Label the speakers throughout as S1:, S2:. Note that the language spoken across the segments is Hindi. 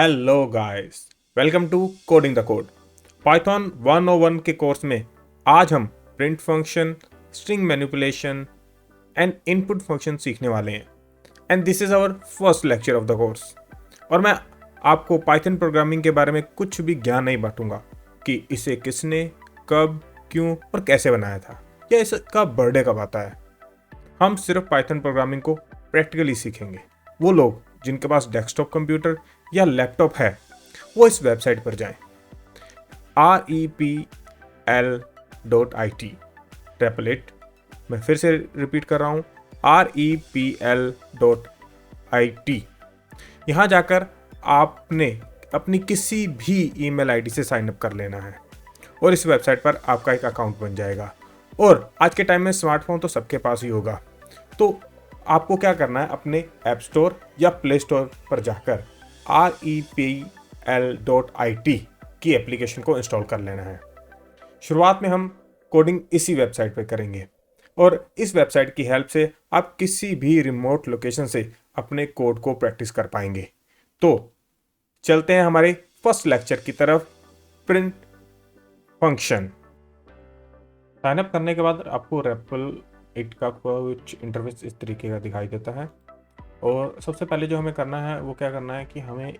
S1: Hello guys, welcome to coding the code. Python 101 के कोर्स में आज हम print function, string manipulation and input function सीखने वाले हैं। And this is our first lecture of the course. और मैं आपको पाइथन प्रोग्रामिंग के बारे में कुछ भी ज्ञान नहीं बांटूंगा कि इसे किसने, कब, क्यों और कैसे बनाया था, या इसका बर्थडे कब आता है। हम सिर्फ पाइथन प्रोग्रामिंग को प्रैक्टिकली सीखेंगे। वो लोग जिनके पास डेस्कटॉप कंप्यूटर या लैपटॉप है वो इस वेबसाइट पर जाएं, REPL.IT। ट्रेपलेट, मैं फिर से रिपीट कर रहा हूँ, REPL.IT। यहाँ जाकर आपने अपनी किसी भी ईमेल आईडी से साइन अप कर लेना है और इस वेबसाइट पर आपका एक अकाउंट बन जाएगा। और आज के टाइम में स्मार्टफोन तो सबके पास ही होगा, तो आपको क्या करना है, अपने ऐप स्टोर या प्ले स्टोर पर जाकर REPL.IT की एप्लीकेशन को इंस्टॉल कर लेना है। शुरुआत में हम कोडिंग इसी वेबसाइट पर करेंगे और इस वेबसाइट की हेल्प से आप किसी भी रिमोट लोकेशन से अपने कोड को प्रैक्टिस कर पाएंगे। तो चलते हैं हमारे फर्स्ट लेक्चर की तरफ, प्रिंट फंक्शन। साइन अप करने के बाद आपको रेपल इट का कुछ इंटरफेस इस तरीके का दिखाई देता है। और सबसे पहले जो हमें करना है वो क्या करना है कि हमें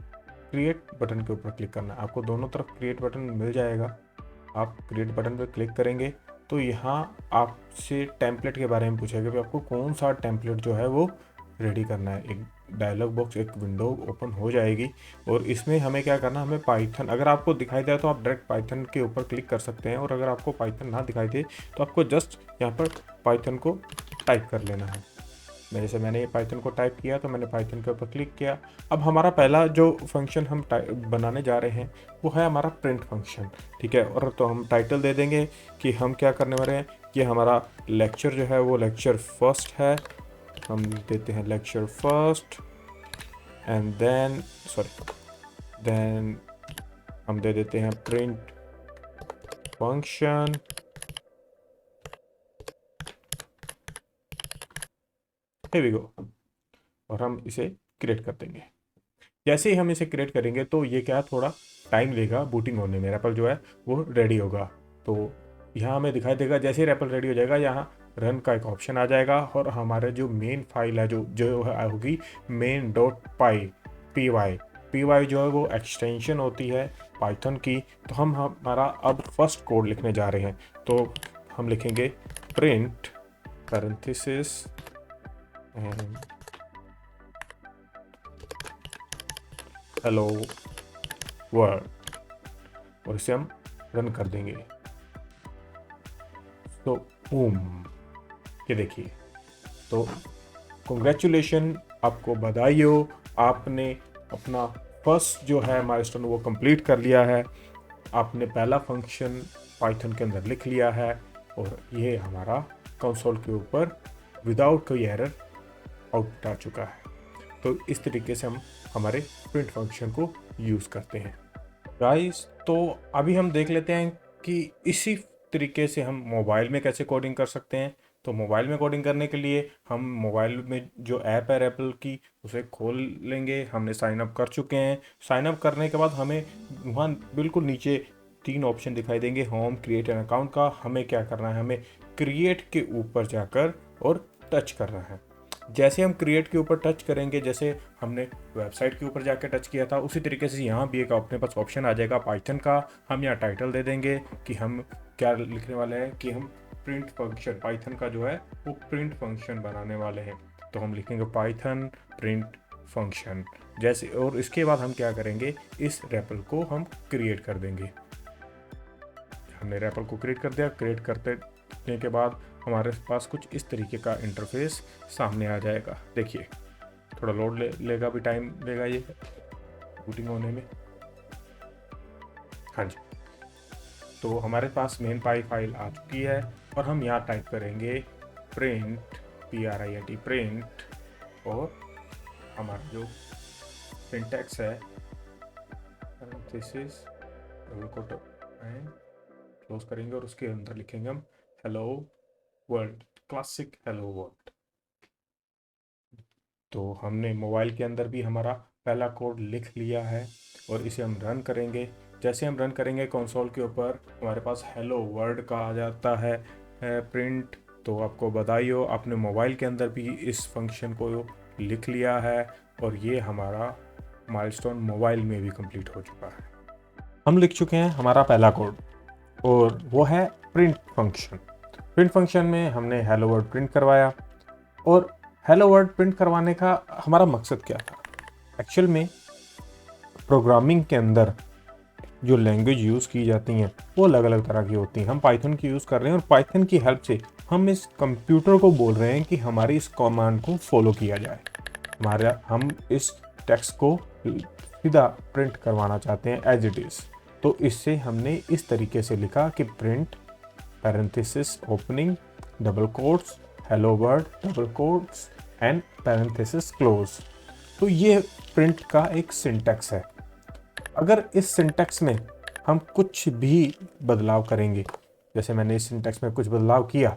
S1: क्रिएट बटन के ऊपर क्लिक करना है। आपको दोनों तरफ क्रिएट बटन मिल जाएगा। आप क्रिएट बटन पर क्लिक करेंगे तो यहाँ आपसे टेम्पलेट के बारे में पूछेगा कि आपको कौन सा टेम्पलेट जो है वो रेडी करना है। एक डायलॉग बॉक्स, एक विंडो ओपन हो जाएगी और इसमें हमें क्या करना है, हमें पाइथन, अगर आपको दिखाई दे तो आप डायरेक्ट पाइथन के ऊपर क्लिक कर सकते हैं, और अगर आपको पाइथन ना दिखाई दे तो आपको जस्ट यहाँ पर पाइथन को टाइप कर लेना है। मैंने पाइथन को टाइप किया तो मैंने पाइथन के ऊपर क्लिक किया। अब हमारा पहला जो फंक्शन हम बनाने जा रहे हैं वो है हमारा प्रिंट फंक्शन, ठीक है। और तो हम टाइटल दे देंगे कि हम क्या करने वाले हैं, कि हमारा लेक्चर जो है वो लेक्चर फर्स्ट है। हम देते हैं लेक्चर फर्स्ट एंड देन हम दे देते हैं print function. Here we go. और हम इसे क्रिएट कर देंगे। जैसे ही हम इसे क्रिएट करेंगे तो ये क्या, थोड़ा टाइम लेगा बूटिंग होने में। रैपल जो है वो रेडी होगा। तो यहाँ हमें दिखाई देगा जैसे ही रैपल रेडी हो जाएगा, यहाँ रन का एक ऑप्शन आ जाएगा और हमारे जो मेन फाइल है जो जो होगी main.py जो है वो एक्सटेंशन होती है पाइथन की। तो हम हमारा अब फर्स्ट कोड लिखने जा रहे हैं। तो हम लिखेंगे print parenthesis and hello world, और इसे हम रन कर देंगे। तो बूम, ये देखिए। तो कॉन्ग्रेचुलेशन, आपको बधाई हो, आपने अपना फर्स्ट जो है माइलस्टोन वो कंप्लीट कर लिया है। आपने पहला फंक्शन पाइथन के अंदर लिख लिया है और ये हमारा कंसोल के ऊपर विदाउट कोई एरर आउटपुट आ चुका है। तो इस तरीके से हम हमारे प्रिंट फंक्शन को यूज़ करते हैं गाइस। तो अभी हम देख लेते हैं कि इसी तरीके से हम मोबाइल में कैसे कोडिंग कर सकते हैं। तो मोबाइल में कोडिंग करने के लिए हम मोबाइल में जो ऐप है एप्पल की उसे खोल लेंगे। हमने साइन अप कर चुके हैं। साइन अप करने के बाद हमें वहाँ बिल्कुल नीचे 3 ऑप्शन दिखाई देंगे, होम, क्रिएट एन अकाउंट का। हमें क्या करना है, हमें क्रिएट के ऊपर जाकर और टच करना है। जैसे हम क्रिएट के ऊपर टच करेंगे, जैसे हमने वेबसाइट के ऊपर जाकर टच किया था, उसी तरीके से यहाँ भी एक अपने पास ऑप्शन आ जाएगा पाइथन का। हम यहाँ टाइटल दे देंगे कि हम क्या लिखने वाले हैं, कि हम प्रिंट फंक्शन, पाइथन का जो है वो प्रिंट फंक्शन बनाने वाले हैं। तो हम लिखेंगे पाइथन प्रिंट फंक्शन जैसे, और इसके बाद हम क्या करेंगे, इस रैपल को हम क्रिएट कर देंगे। हमने रैपल को क्रिएट कर दिया। क्रिएट करने के बाद हमारे पास कुछ इस तरीके का इंटरफेस सामने आ जाएगा। देखिए, थोड़ा लोड लेगा भी, टाइम लेगा ये बूटिंग होने में। हाँ जी, तो हमारे पास मेन पाई फाइल आ चुकी है और हम यहाँ टाइप करेंगे प्रिंट, PRINT प्रिंट, और हमारा जो सिंटैक्स है दिस इज क्लोज करेंगे और उसके अंदर लिखेंगे हम hello world, classic hello world. तो हमने मोबाइल के अंदर भी हमारा पहला कोड लिख लिया है। और इसे हम रन करेंगे। जैसे हम रन करेंगे कंसोल के ऊपर हमारे पास हेलो वर्ल्ड का आ जाता है प्रिंट। तो आपको बधाई हो, आपने मोबाइल के अंदर भी इस फंक्शन को लिख लिया है और ये हमारा माइलस्टोन मोबाइल में भी कंप्लीट हो चुका है। हम लिख चुके हैं हमारा पहला कोड और वो है प्रिंट फंक्शन। प्रिंट फंक्शन में हमने हेलो वर्ड प्रिंट करवाया। और हेलो वर्ड प्रिंट करवाने का हमारा मकसद क्या था? एक्चुअल में प्रोग्रामिंग के अंदर जो लैंग्वेज यूज़ की जाती हैं वो अलग अलग तरह की होती हैं। हम पाइथन की यूज़ कर रहे हैं और पाइथन की हेल्प से हम इस कंप्यूटर को बोल रहे हैं कि हमारी इस कमांड को फॉलो किया जाए। हम इस टेक्स्ट को सीधा प्रिंट करवाना चाहते हैं एज इट इज़। तो इससे हमने इस तरीके से लिखा कि print parenthesis opening double quotes hello word double quotes and parenthesis close. तो ये प्रिंट का एक सिंटैक्स है। अगर इस सिंटैक्स में हम कुछ भी बदलाव करेंगे, जैसे मैंने इस सिंटैक्स में कुछ बदलाव किया,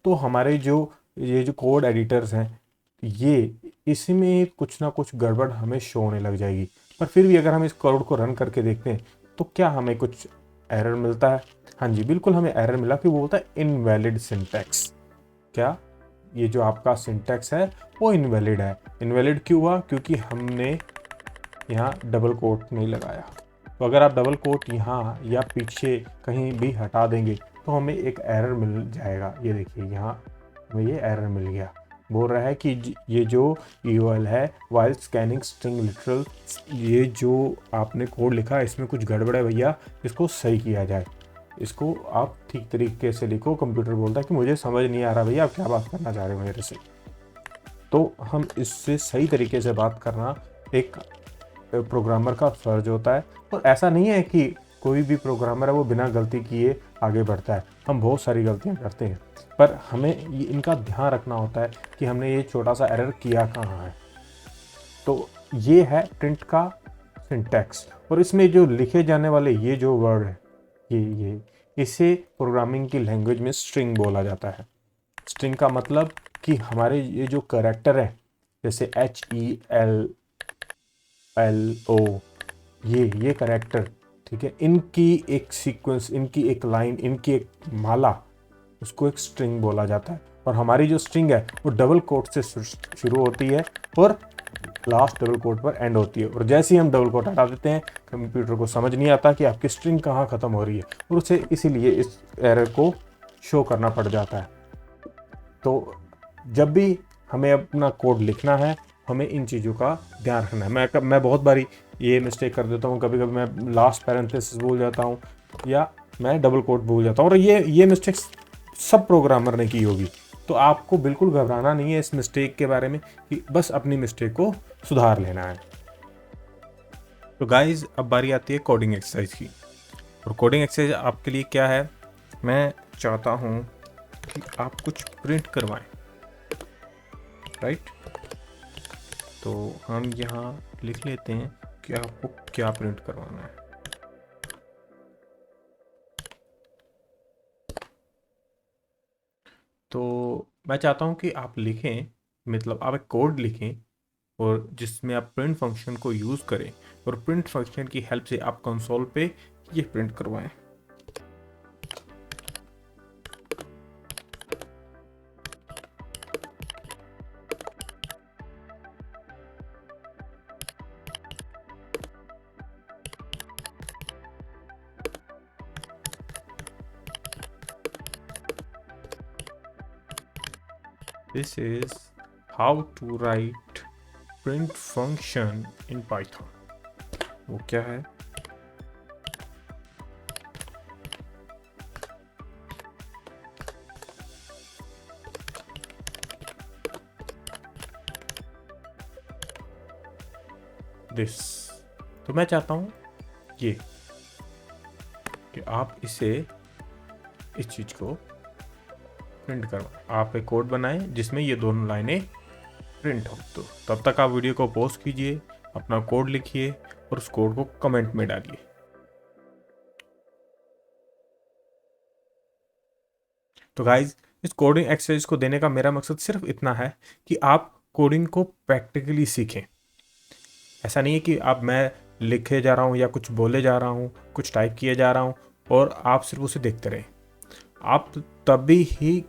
S1: तो हमारे ये जो कोड एडिटर्स हैं ये इसमें कुछ ना कुछ गड़बड़ हमें शो होने लग जाएगी। पर फिर भी अगर हम इस कोड को रन करके देखते हैं तो क्या हमें कुछ एरर मिलता है? हाँ जी, बिल्कुल हमें एरर मिला कि वो बोलता है इनवैलिड सिंटैक्स। क्या ये जो आपका सिंटैक्स है वो इनवैलिड है? इनवैलिड क्यों हुआ? क्योंकि हमने यहाँ डबल कोट नहीं लगाया। तो अगर आप डबल कोट यहाँ या पीछे कहीं भी हटा देंगे तो हमें एक एरर मिल जाएगा। ये देखिए यहाँ हमें ये एरर मिल गया, बोल रहा है कि ये जो यूएल है वाइल स्कैनिंग स्ट्रिंग लिटरल, ये जो आपने कोड लिखा है इसमें कुछ गड़बड़ है भैया, इसको सही किया जाए, इसको आप ठीक तरीके से लिखो। कंप्यूटर बोलता है कि मुझे समझ नहीं आ रहा भैया आप क्या बात करना चाह रहे हो मेरे से। तो हम इससे सही तरीके से बात करना एक प्रोग्रामर का फर्ज होता है। और ऐसा नहीं है कि कोई भी प्रोग्रामर है वो बिना गलती किए आगे बढ़ता है, हम बहुत सारी गलतियां करते हैं, पर हमें इनका ध्यान रखना होता है कि हमने ये छोटा सा एरर किया कहाँ है। तो ये है प्रिंट का सिंटैक्स। और इसमें जो लिखे जाने वाले ये जो वर्ड है ये इसे प्रोग्रामिंग की लैंग्वेज में स्ट्रिंग बोला जाता है। स्ट्रिंग का मतलब कि हमारे ये जो कैरेक्टर है जैसे HELLO ये कैरेक्टर, ठीक है, इनकी एक सीक्वेंस, इनकी एक लाइन, इनकी एक माला, उसको एक स्ट्रिंग बोला जाता है। और हमारी जो स्ट्रिंग है वो डबल कोट से शुरू होती है और लास्ट डबल कोट पर एंड होती है। और जैसे ही हम डबल कोट हटा देते हैं कंप्यूटर को समझ नहीं आता कि आपकी स्ट्रिंग कहाँ ख़त्म हो रही है और उसे इसीलिए इस एरर को शो करना पड़ जाता है। तो जब भी हमें अपना कोड लिखना है हमें इन चीज़ों का ध्यान रखना है। मैं बहुत बारी ये मिस्टेक कर देता हूँ, कभी कभी मैं लास्ट पैरेंथेसिस भूल जाता हूँ या मैं डबल कोट भूल जाता हूँ, और ये मिस्टेक सब प्रोग्रामर ने की होगी। तो आपको बिल्कुल घबराना नहीं है इस मिस्टेक के बारे में, कि बस अपनी मिस्टेक को सुधार लेना है। तो गाइज अब बारी आती है कोडिंग एक्सरसाइज की। और कोडिंग एक्सरसाइज आपके लिए क्या है, मैं चाहता हूँ कि आप कुछ प्रिंट करवाएं, राइट। तो हम यहाँ लिख लेते हैं कि आपको क्या प्रिंट करवाना है। तो मैं चाहता हूँ कि आप लिखें, मतलब आप एक कोड लिखें और जिसमें आप प्रिंट फंक्शन को यूज़ करें और प्रिंट फंक्शन की हेल्प से आप कंसोल पे ये प्रिंट करवाएं। This is how to write print function in Python. वो क्या है? This. तो मैं चाहता हूँ ये कि आप इस चीज़ को प्रिंट करवाएं। आप एक कोड बनाएं जिसमें ये दोनों लाइनें प्रिंट हो। तो तब तक आप वीडियो को पॉज कीजिए, अपना कोड लिखिए और उस कोड को कमेंट में डालिए। तो गाइज इस कोडिंग एक्सरसाइज को देने का मेरा मकसद सिर्फ इतना है कि आप कोडिंग को प्रैक्टिकली सीखें। ऐसा नहीं है कि अब मैं लिखे जा रहा हूँ या कुछ बोले जा रहा हूँ, कुछ टाइप किए जा रहा हूँ और आप सिर्फ उसे देखते रहे। आप तभी ही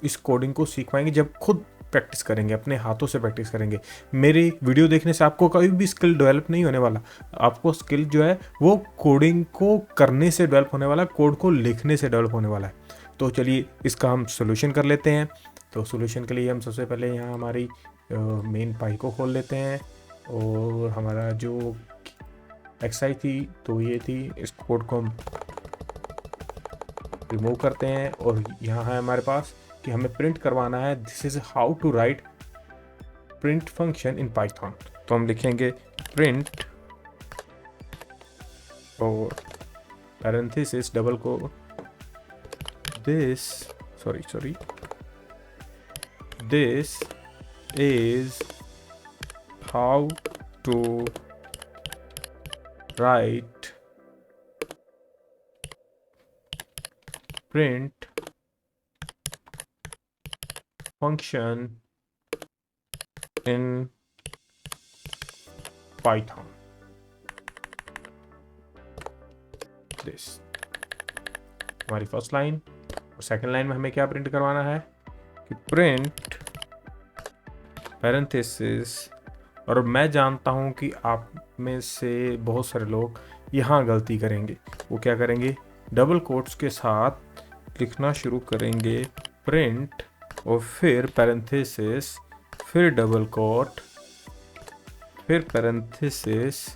S1: इस कोडिंग को सीख पाएंगे जब खुद प्रैक्टिस करेंगे, अपने हाथों से प्रैक्टिस करेंगे। मेरी वीडियो देखने से आपको कभी भी स्किल डेवलप नहीं होने वाला। आपको स्किल जो है वो कोडिंग को करने से डेवलप होने वाला है, कोड को लिखने से डेवलप होने वाला है। तो चलिए इसका हम सोल्यूशन कर लेते हैं। तो सोल्यूशन के लिए हम सबसे पहले यहाँ हमारी मेन पाई को खोल लेते हैं और हमारा जो एक्सरसाइज थी तो ये थी, इस कोड को हम रिमूव करते हैं और यहाँ है हमारे पास कि हमें प्रिंट करवाना है this is how to write print function in Python. तो हम लिखेंगे प्रिंट और पैरेंथेसिस डबल को this is how to write print function in Python. This हमारी फर्स्ट लाइन। और सेकंड लाइन में हमें क्या प्रिंट करवाना है कि प्रिंट पैरेंथेसिस। और मैं जानता हूं कि आप में से बहुत सारे लोग यहाँ गलती करेंगे। वो क्या करेंगे, डबल कोट्स के साथ लिखना शुरू करेंगे प्रिंट और फिर पैरेंथेसिस, फिर डबल कोट, फिर पैरेंथेसिस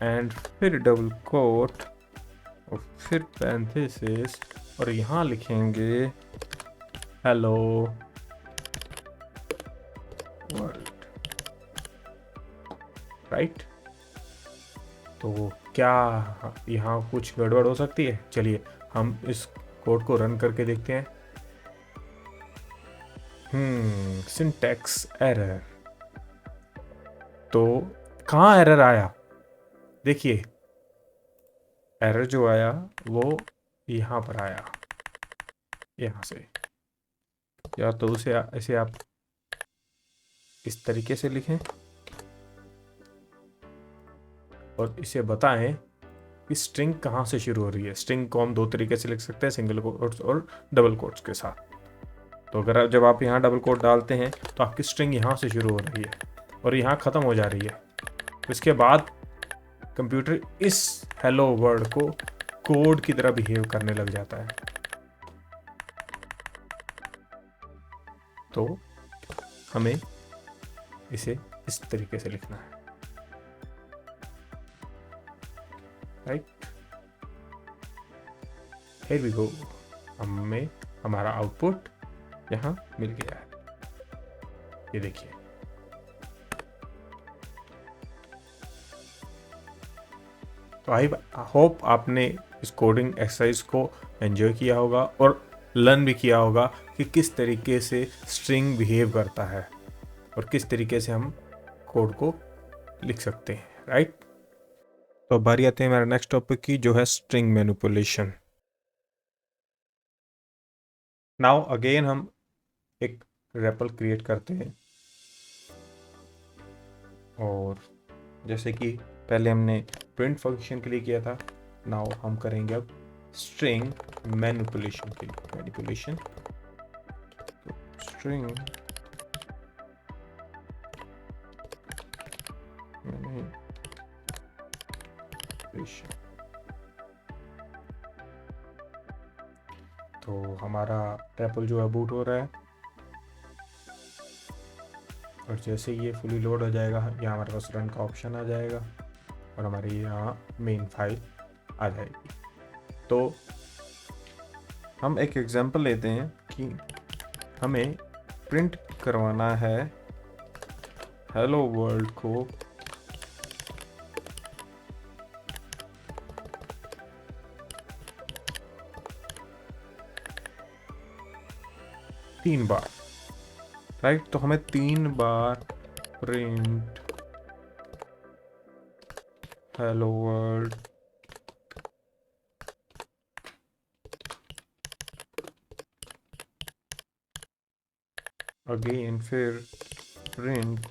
S1: एंड फिर डबल कोट और फिर पैरेंथेसिस और यहाँ लिखेंगे हेलो वर्ल्ड। राइट। तो क्या यहाँ कुछ गड़बड़ हो सकती है? चलिए हम इस कोड को रन करके देखते हैं। Syntax error. तो कहाँ एरर आया? देखिए एरर जो आया वो यहाँ पर आया, यहाँ से। या तो उसे ऐसे आप इस तरीके से लिखें और इसे बताएं कि स्ट्रिंग कहाँ से शुरू हो रही है। स्ट्रिंग को हम दो तरीके से लिख सकते हैं, सिंगल कोट्स और डबल कोट्स के साथ। तो अगर जब आप यहाँ डबल कोट डालते हैं तो आपकी स्ट्रिंग यहाँ से शुरू हो रही है और यहाँ ख़त्म हो जा रही है। तो इसके बाद कंप्यूटर इस हेलो वर्ड को कोड की तरह बिहेव करने लग जाता है। तो हमें इसे इस तरीके से लिखना है। Right, here we go. हमें हमारा आउटपुट यहाँ मिल गया है, ये देखिए। तो आई होप आपने इस कोडिंग एक्सरसाइज को एंजॉय किया होगा और लर्न भी किया होगा कि किस तरीके से स्ट्रिंग बिहेव करता है और किस तरीके से हम कोड को लिख सकते हैं। राइट। तो बारी आते हैं हमारे नेक्स्ट टॉपिक की, जो है स्ट्रिंग मैनिपुलेशन। नाउ अगेन हम एक रेपल क्रिएट करते हैं और जैसे कि पहले हमने प्रिंट फंक्शन के लिए किया था, नाउ हम करेंगे अब स्ट्रिंग मैनिपुलेशन के लिए। मैनिपुलेशन, तो स्ट्रिंग मैनिपुलेशन। तो हमारा रेपल जो है बूट हो रहा है और जैसे ये फुली लोड हो जाएगा यहाँ हमारे पास रन का ऑप्शन आ जाएगा और हमारी यहाँ मेन फाइल आ जाएगी। तो हम एक एग्जांपल लेते हैं कि हमें प्रिंट करवाना है हेलो वर्ल्ड को तीन बार। राइट, तो हमें 3 बार प्रिंट हेलो वर्ल्ड अगेन, फिर प्रिंट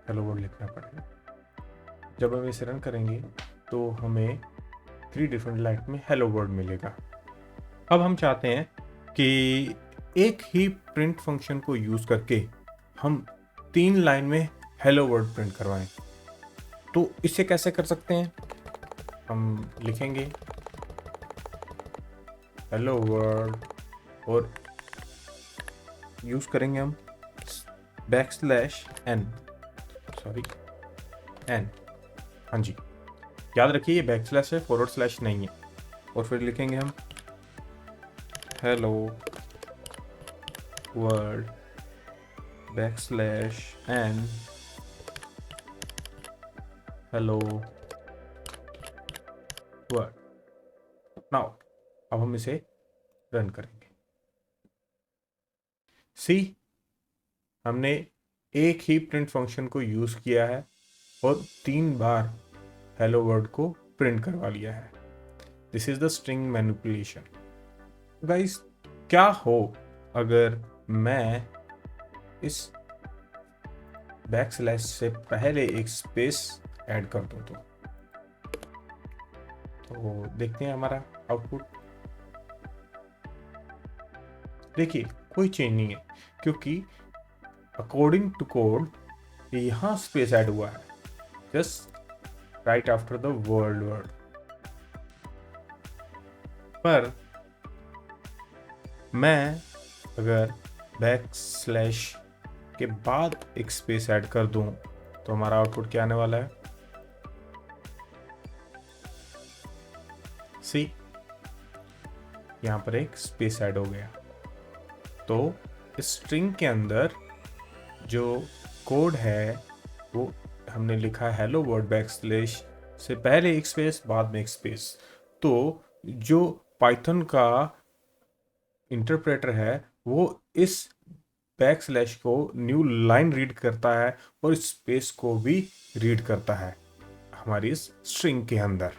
S1: हेलो वर्ल्ड लिखना पड़ेगा। जब हम इसे रन करेंगे तो हमें 3 डिफरेंट लाइन में हेलो वर्ल्ड मिलेगा। अब हम चाहते हैं कि एक ही प्रिंट फंक्शन को यूज़ करके हम 3 लाइन में हेलो वर्ल्ड प्रिंट करवाएं। तो इसे कैसे कर सकते हैं? हम लिखेंगे हेलो वर्ल्ड और यूज़ करेंगे हम \n, सॉरी n, हाँ जी, याद रखिए ये बैकस्लैश है, फॉरवर्ड स्लैश नहीं है। और फिर लिखेंगे हम hello world \n hello world. Now अब हम इसे रन करेंगे। सी, हमने एक ही प्रिंट फंक्शन को यूज़ किया है और 3 बार हेलो वर्ल्ड को प्रिंट करवा लिया है। This is the string manipulation. Guys, क्या हो अगर मैं इस बैकस्लैश से पहले एक स्पेस ऐड कर दूं? तो देखते हैं हमारा आउटपुट। देखिए कोई चेंज नहीं है, क्योंकि अकॉर्डिंग टू कोड यहाँ स्पेस ऐड हुआ है just right after the word. पर मैं अगर बैकस्लैश के बाद एक स्पेस ऐड कर दूं तो हमारा आउटपुट क्या आने वाला है? सी, यहाँ पर एक स्पेस ऐड हो गया। तो इस स्ट्रिंग के अंदर जो कोड है वो हमने लिखा है हेलो वर्ल्ड बैकस्लैश से पहले एक स्पेस, बाद में एक स्पेस। तो जो पाइथन का इंटरप्रेटर है वो इस बैकस्लैश को न्यू लाइन रीड करता है और स्पेस को भी रीड करता है हमारी इस स्ट्रिंग के अंदर।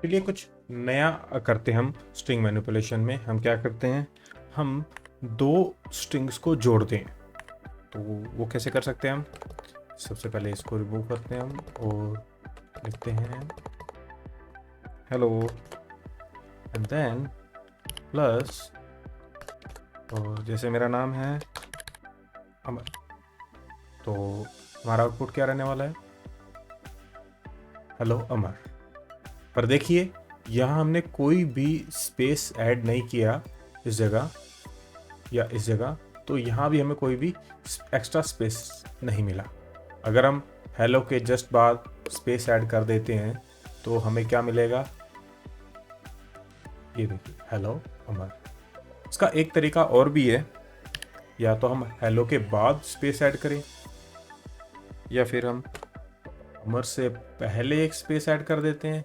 S1: चलिए कुछ नया करते हैं हम स्ट्रिंग मैनिपुलेशन में। हम क्या करते हैं, हम 2 स्ट्रिंग्स को जोड़ते हैं। तो वो कैसे कर सकते हैं हम? सबसे पहले इसको रिमूव करते हैं हम और लिखते हैं हेलो एंड देन प्लस, और जैसे मेरा नाम है अमर, तो हमारा आउटपुट क्या रहने वाला है? हेलो अमर। पर देखिए यहाँ हमने कोई भी स्पेस ऐड नहीं किया इस जगह या इस जगह, तो यहाँ भी हमें कोई भी एक्स्ट्रा स्पेस नहीं मिला। अगर हम हेलो के जस्ट बाद स्पेस ऐड कर देते हैं तो हमें क्या मिलेगा? ये देखिए हेलो अमर। इसका एक तरीका और भी है, या तो हम हेलो के बाद स्पेस ऐड करें या फिर हम अमर से पहले एक स्पेस ऐड कर देते हैं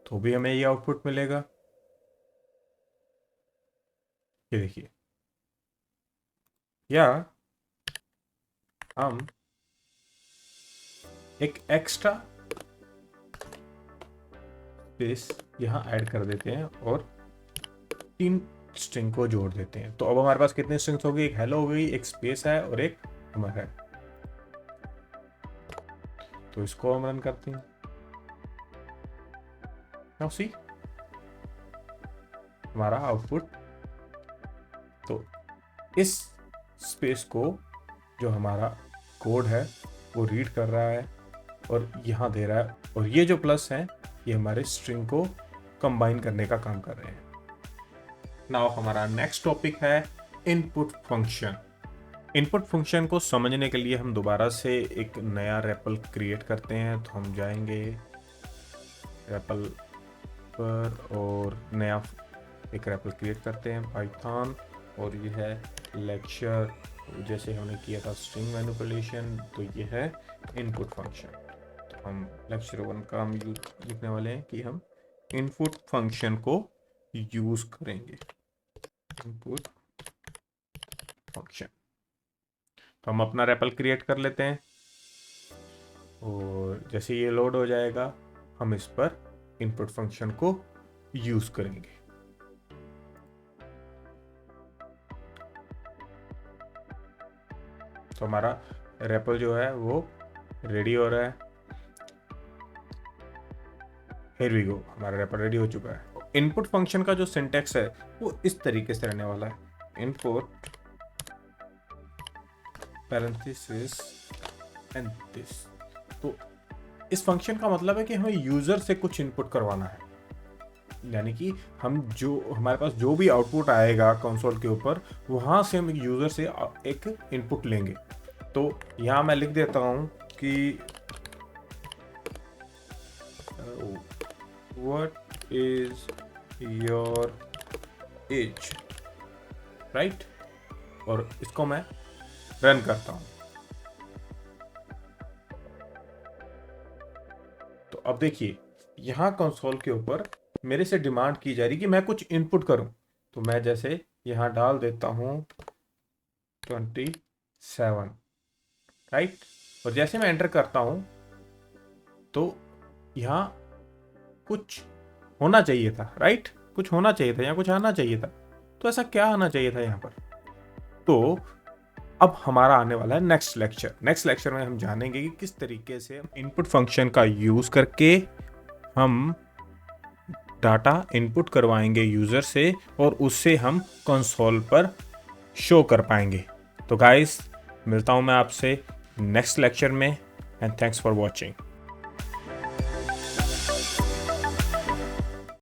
S1: तो भी हमें ये आउटपुट मिलेगा। ये देखिए, या हम एक एक्स्ट्रा स्पेस यहाँ ऐड कर देते हैं और 3 स्ट्रिंग को जोड़ देते हैं। तो अब हमारे पास कितने स्ट्रिंग्स हो गई? एक हेलो हो गई, एक स्पेस है और एक अमर है। तो इसको हम रन करते हैं। नाउ सी हमारा आउटपुट। तो इस स्पेस को जो हमारा कोड है वो रीड कर रहा है और यहाँ दे रहा है, और ये जो प्लस है ये हमारे स्ट्रिंग को कंबाइन करने का काम कर रहे हैं। नाउ हमारा नेक्स्ट टॉपिक है इनपुट फंक्शन। इनपुट फंक्शन को समझने के लिए हम दोबारा से एक नया रेपल क्रिएट करते हैं। तो हम जाएंगे रेपल पर और नया एक रेपल क्रिएट करते हैं पाइथन, और ये है लेक्चर, जैसे हमने किया था स्ट्रिंग मैनिपुलेशन, तो ये है इनपुट फंक्शन। तो हम लेक्चर 1 का हम लिखने वाले हैं कि हम इनपुट फंक्शन को यूज करेंगे। इनपुट फंक्शन, तो हम अपना रेपल क्रिएट कर लेते हैं और जैसे ये लोड हो जाएगा हम इस पर इनपुट फंक्शन को यूज करेंगे। तो हमारा रेपल जो है वो रेडी हो रहा है। हियर वी गो, हमारा रैपर रेडी हो चुका है। इनपुट फंक्शन का जो सिंटेक्स है वो इस तरीके से रहने वाला है, इनपुट पैरेंथेसिस एंड दिस। तो इस फंक्शन का मतलब है कि हमें यूजर से कुछ इनपुट करवाना है, यानी कि हम जो हमारे पास जो भी आउटपुट आएगा कंसोल के ऊपर, वहां से हम यूजर से एक इनपुट लेंगे। तो यहां मैं लिख देता हूं कि what is your age, right, और इसको मैं रन करता हूं। तो अब देखिए यहां कंसोल के ऊपर मेरे से डिमांड की जा रही कि मैं कुछ इनपुट करूं। तो मैं जैसे यहां डाल देता हूं 27, राइट, और जैसे मैं एंटर करता हूं तो यहां कुछ होना चाहिए था, राइट, कुछ होना चाहिए था, यहाँ कुछ आना चाहिए था। तो ऐसा क्या आना चाहिए था यहाँ पर? तो अब हमारा आने वाला है नेक्स्ट लेक्चर। नेक्स्ट लेक्चर में हम जानेंगे कि किस तरीके से इनपुट फंक्शन का यूज करके हम डाटा इनपुट करवाएंगे यूजर से और उससे हम कंसोल पर शो कर पाएंगे। तो गाइस, मिलता हूं मैं आपसे नेक्स्ट लेक्चर में, एंड थैंक्स फॉर वॉचिंग।